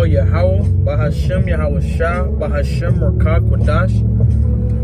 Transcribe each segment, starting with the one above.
all Yahweh, Bahashem Yahweh Shah, Bahashem Rakak Wadash.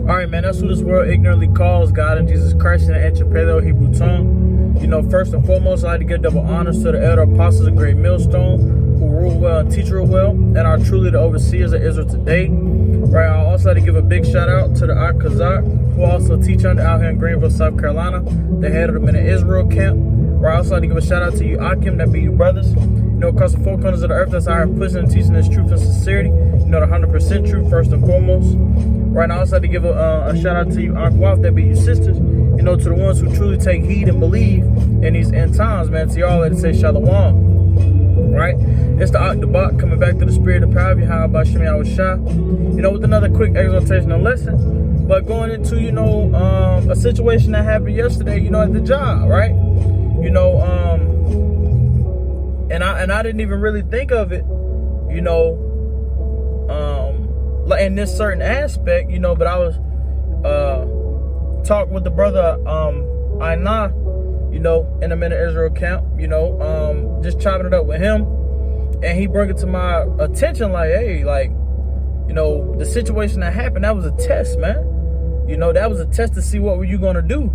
Alright, man, that's who this world ignorantly calls God and Jesus Christ in the ancient Paleo Hebrew tongue. You know, first and foremost, I'd like to give double honors to the elder apostles of Great Millstone, who rule well and teach real well, and are truly the overseers of Israel today. Right, I also like to give a big shout out to the Akazak, who also teach under out here in Greenville, South Carolina, the head of the Men of Israel camp. Right, I also like to give a shout out to you Akim, that be you brothers. You know, across the four corners of the earth, that's how I'm pushing and teaching this truth and sincerity. You know, the 100% truth first and foremost. Right, I also like to give a shout out to you Akwaf, that be you sisters. You know, to the ones who truly take heed and believe in these end times, man. To y'all, let it say Shalom. Right? It's the Octobot coming back to the spirit of power of Yahweh Bashem Yahweh Shah. You know, with another quick exhortation and lesson. But going into, you know, a situation that happened yesterday, you know, at the job, right? You know, and I didn't even really think of it, you know, like in this certain aspect, you know, but I was talking with the brother Aina, you know, in the Men of Israel camp, you know, just chopping it up with him, and he brought it to my attention like, hey, like, you know, the situation that happened, that was a test, man. You know, that was a test to see what were you gonna do.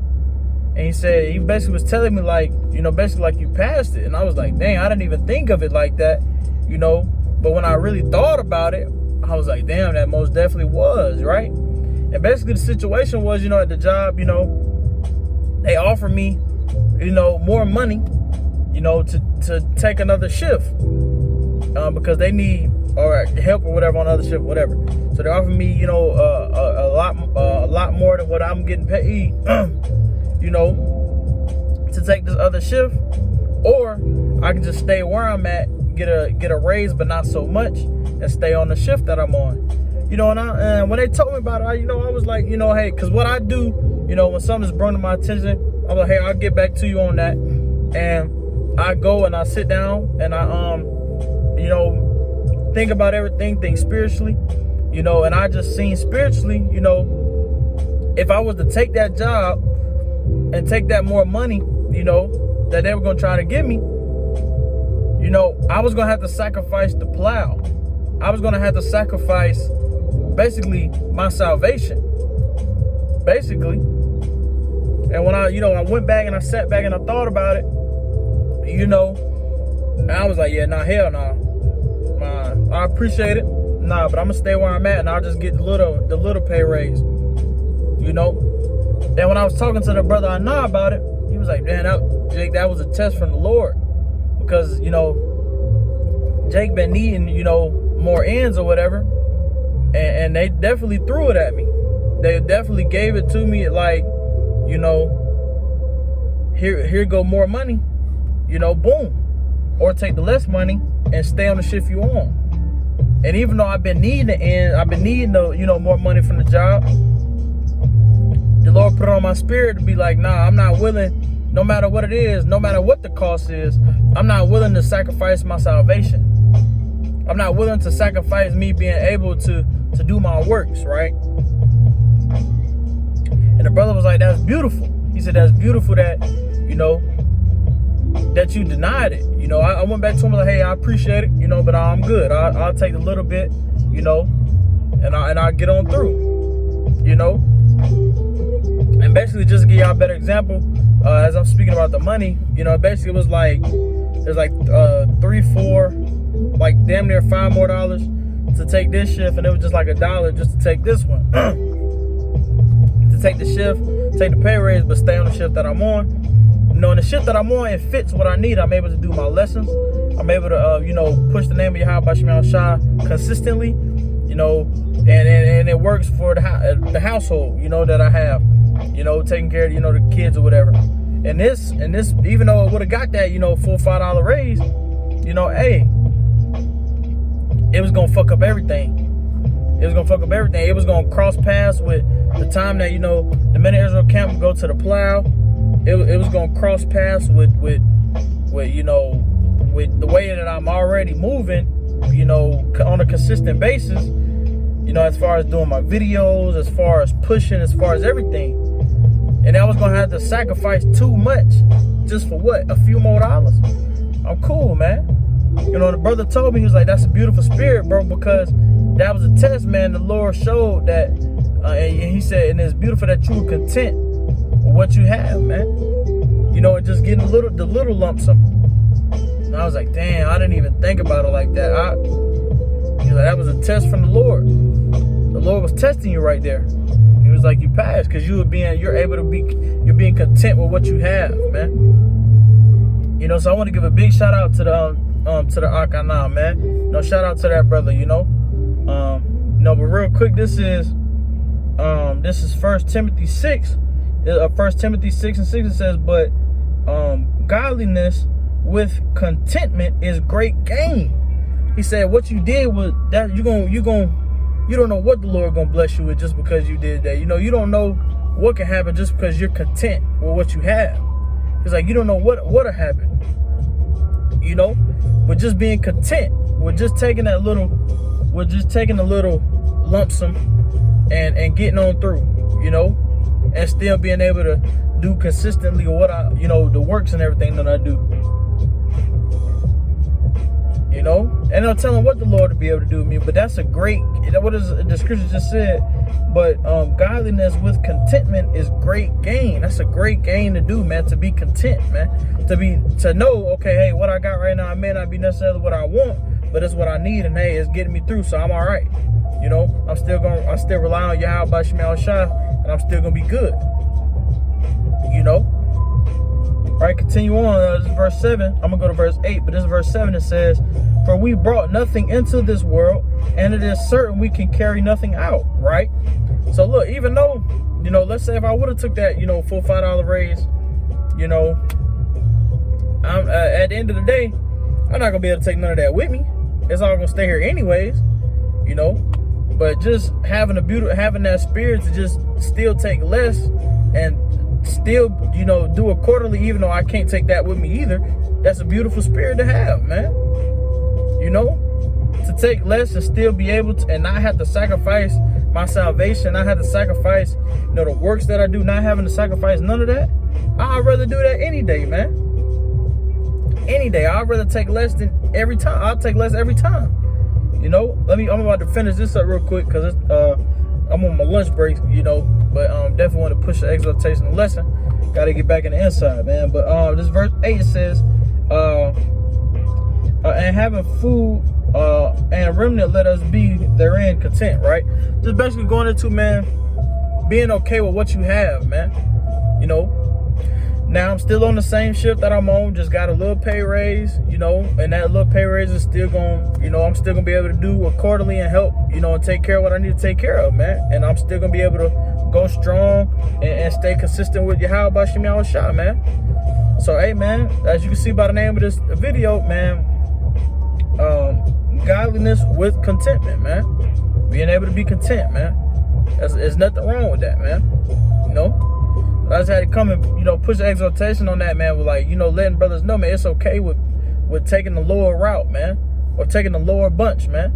And he said, he basically was telling me like, you know, basically like you passed it. And I was like, dang, I didn't even think of it like that, you know. But when I really thought about it, I was like, damn, that most definitely was, right? And basically the situation was, you know, at the job, you know, they offered me, you know, more money, you know, to take another shift because they need or help or whatever on the other shift, whatever. So they offered me, you know, a lot more than what I'm getting paid, you know, to take this other shift, or I can just stay where I'm at, get a raise, but not so much, and stay on the shift that I'm on. You know, and when they told me about it, you know, I was like, you know, hey, because what I do, you know, when something's brought to my attention, I'm like, hey, I'll get back to you on that. And I go and I sit down and I, you know, think about everything, think spiritually, you know, and I just seen spiritually, you know, if I was to take that job and take that more money, you know, that they were going to try to give me, you know, I was going to have to sacrifice the plow. I was going to have to sacrifice basically my salvation, basically. And when I, you know, I went back and I sat back and I thought about it, you know, and I was like, yeah, nah, hell nah. I appreciate it. Nah, but I'm gonna stay where I'm at and I'll just get the little pay raise, you know. Then when I was talking to the brother I know about it, he was like, man, Jake, that was a test from the Lord. Because, you know, Jake been needing, you know, more ends or whatever. And they definitely threw it at me. They definitely gave it to me like, you know, here go more money, you know, boom. Or take the less money and stay on the shift you on. And even though I've been needing the end, I've been needing the, you know, more money from the job, the Lord put it on my spirit to be like, nah, I'm not willing, no matter what it is, no matter what the cost is, I'm not willing to sacrifice my salvation. I'm not willing to sacrifice me being able to do my works, right? And the brother was like, that's beautiful. He said, that's beautiful that, you know, that you denied it. You know, I went back to him like, hey, I appreciate it, you know, but I'm good. I'll take a little bit, you know, and I'll get on through, you know. And basically, just to give y'all a better example, as I'm speaking about the money, you know, basically it was like, there's like $3, $4, like damn near $5 more to take this shift, and it was just like $1 just to take this one. To take the shift, take the pay raise, but stay on the shift that I'm on. You know, and the shift that I'm on, it fits what I need. I'm able to do my lessons. I'm able to, you know, push the name of Yahweh Bashem Yahweh Shah consistently, you know, and it works for the household, you know, that I have, you know, taking care of, you know, the kids or whatever. And this, even though it would have got that, you know, $4 or $5 raise, you know, hey, it was going to fuck up everything. It was going to fuck up everything. It was going to cross paths with the time that, you know, the Men of Israel camp would go to the plow. It was going to cross paths with, you know, with the way that I'm already moving, you know, on a consistent basis, you know, as far as doing my videos, as far as pushing, as far as everything. And I was going to have to sacrifice too much just for what? A few more dollars? I'm cool, man. You know, the brother told me, he was like, that's a beautiful spirit, bro, because that was a test, man. The Lord showed that, and he said, and it's beautiful that you were content with what you have, man. You know, and just getting the little lump sum. And I was like, damn, I didn't even think about it like that. You know, that was a test from the Lord. The Lord was testing you right there. He was like, you passed, because you're being content with what you have, man. You know, so I want to give a big shout out to the Akana, man. You know, shout out to that brother, you know. But real quick, this is 1 Timothy 6. 1 Timothy 6 and 6, it says, but godliness with contentment is great gain. He said what you did was that you don't know what the Lord gonna bless you with just because you did that. You know, you don't know what can happen just because you're content with what you have. It's like you don't know what'll happen. You know, but just being content with just taking a little lump sum and getting on through, you know, and still being able to do consistently what the works and everything that I do. You know, and I'm telling what the Lord to be able to do with me, but that's a great, what is the scripture just said, but godliness with contentment is great gain. That's a great gain to do, man, to be content, man, to know, okay, hey, what I got right now, it may not be necessarily what I want, but it's what I need, and hey, it's getting me through, so I'm all right. You know, I still rely on Yahweh Shemel Shah, and I'm still gonna be good. You know. All right, continue on. This is verse 7. I'm gonna go to verse 8, but this is verse 7. It says, for we brought nothing into this world, and it is certain we can carry nothing out. Right. So look, even though, you know, let's say if I would have took that, you know, full $5 raise, you know, I'm at the end of the day, I'm not gonna be able to take none of that with me. It's all gonna stay here anyways, you know. But just having that spirit to just still take less and still, you know, do it quarterly, even though I can't take that with me either. That's a beautiful spirit to have, man. You know, to take less and still be able to, and not have to sacrifice my salvation, not have to sacrifice, you know, the works that I do, not having to sacrifice none of that. I'd rather do that any day, man. Any day. I'd rather take less than every time. I'll take less every time. You know, I'm about to finish this up real quick because I'm on my lunch break, you know, but definitely want to push the exhortation of lesson. Got to get back in the inside, man. But this verse 8 says, and having food and remnant, let us be therein content, right? Just basically going into, man, being okay with what you have, man. You know, now I'm still on the same shift that I'm on, just got a little pay raise, you know, and that little pay raise is still going, you know, I'm still going to be able to do accordingly and help, you know, and take care of what I need to take care of, man. And I'm still going to be able to go strong and stay consistent with Yahweh Shemel Shah, man. So, hey, man, as you can see by the name of this video, man, godliness with contentment, man. Being able to be content, man. There's nothing wrong with that, man. You know? I just had to come and, you know, push the exhortation on that, man, with, like, you know, letting brothers know, man, it's okay with taking the lower route, man, or taking the lower bunch, man.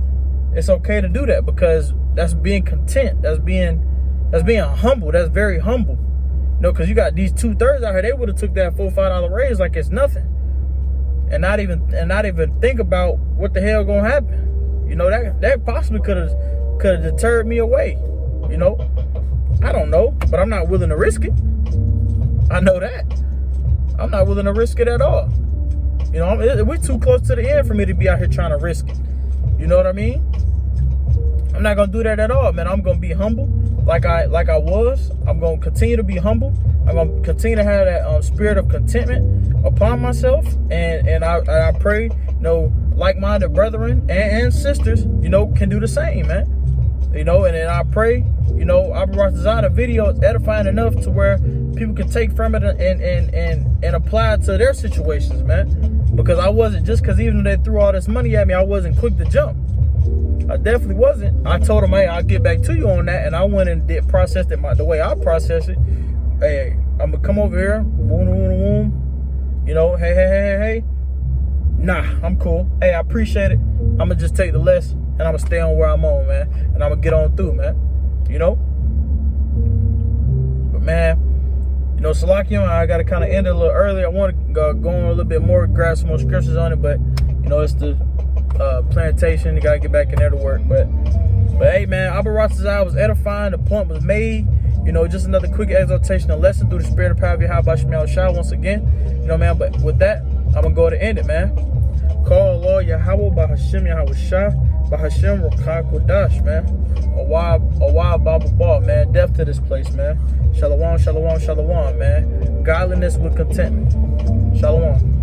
It's okay to do that because that's being content. That's being humble. That's very humble. You know, because you got these 2/3 out here, they would have took that full $5 raise like it's nothing, and not even think about what the hell gonna happen. You know, that possibly could have deterred me away. You know, I don't know, but I'm not willing to risk it. I know that. I'm not willing to risk it at all. You know, we're too close to the end for me to be out here trying to risk it. You know what I mean? I'm not gonna do that at all, man. I'm gonna be humble, like I was. I'm gonna continue to be humble. I'm gonna continue to have that spirit of contentment upon myself, and I pray, you know, like-minded brethren and sisters, you know, can do the same, man. You know, and then I pray, you know, I brought the video is edifying enough to where people can take from it and apply it to their situations, man. Because I wasn't, just because even though they threw all this money at me, I wasn't quick to jump. I definitely wasn't. I told them, hey, I'll get back to you on that, and I went and processed it the way I processed it. Hey, I'm gonna come over here, boom, you know, hey. Nah, I'm cool. Hey, I appreciate it. I'm gonna just take the less, and I'm gonna stay on where I'm on, man. And I'm gonna get on through, man. You know? But, man, you know, Salakium, I gotta kind of end it a little early. I want to go on a little bit more, grab some more scriptures on it, but, you You know, it's the plantation. You gotta get back in there to work. But hey, man, Abba Ratazah was edifying. The point was made. You know, just another quick exhortation and lesson through the spirit and power of Yahweh Shemel Shah once again. You know, man, but with that, I'm going to go to end it, man. Call Lord Yahweh by Hashem Yahweh Shah, by Hashem Rakah Kodash, man. A wild Bible ball, man. Death to this place, man. Shalom, shalom, shalom, man. Godliness with contentment. Shalom.